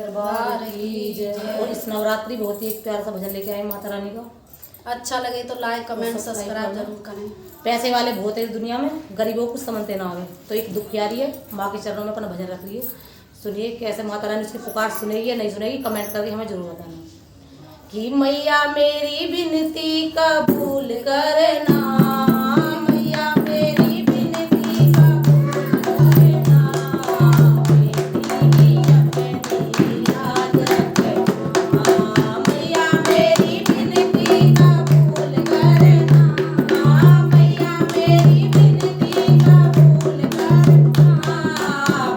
दरबार की जय। और इस नवरात्रि बहुत ही एक प्यारा सा भजन लेके आए माता रानी का। अच्छा लगे तो लाइक कमेंट सब्सक्राइब जरूर करें। पैसे वाले बहुत है इस दुनिया में, गरीबों को समझते ना आवे, तो एक दुखियारी है माँ के चरणों में अपना भजन रख रही है। सुनिए कैसे माता रानी उसकी पुकार सुनेगी या नहीं सुनेगी, कमेंट करके हमें जरूर बताना कि मैया मेरी विनती कबूल करना, मैया मेरी विनती कबूल करना, बेटी अपनी याद रखना, मैया मेरी विनती कबूल करना, मैया मेरी विनती कबूल करना,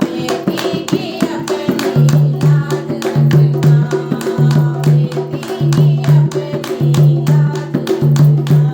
बेटी की अपनी याद रखना, बेटी की अपनी याद रखना।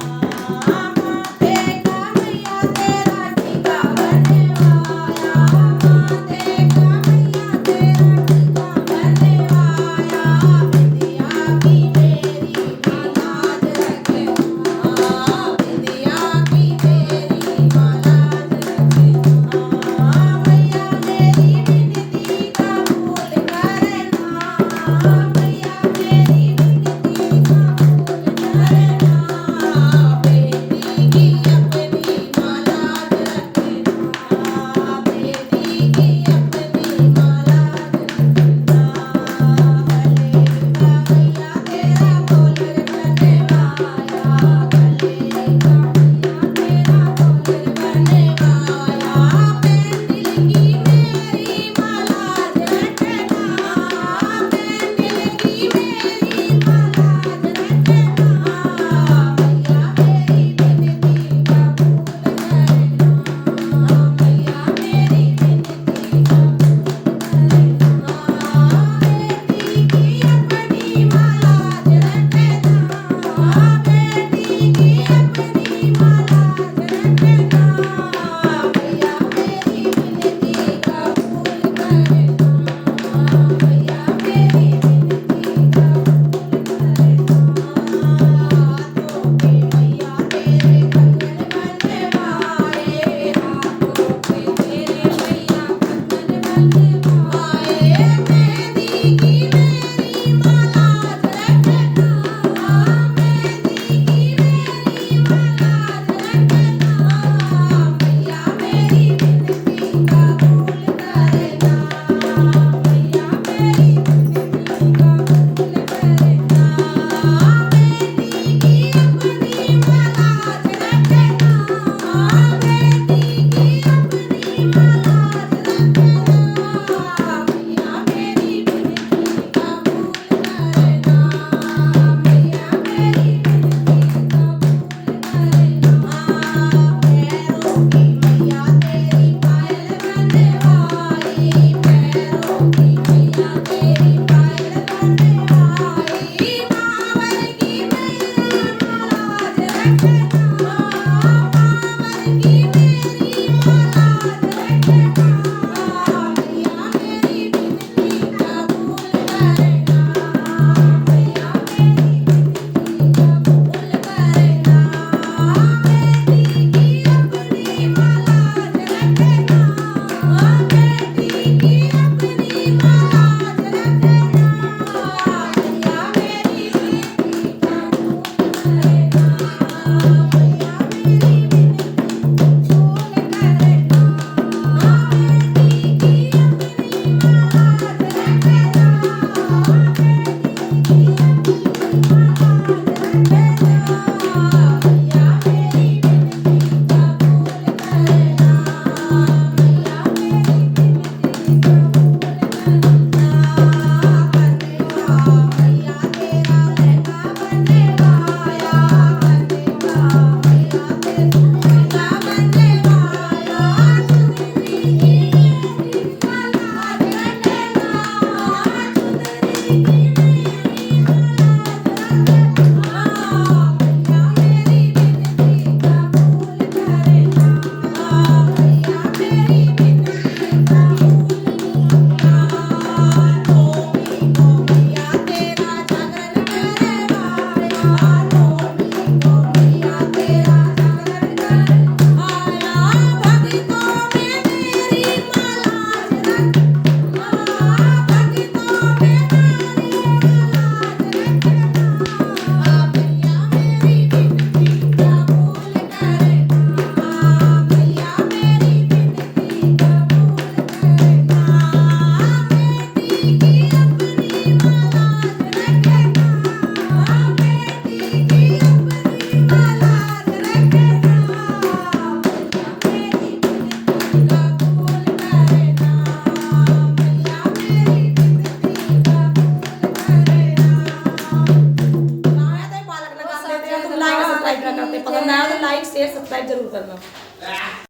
शेयर सब्सक्राइब जरूर करना।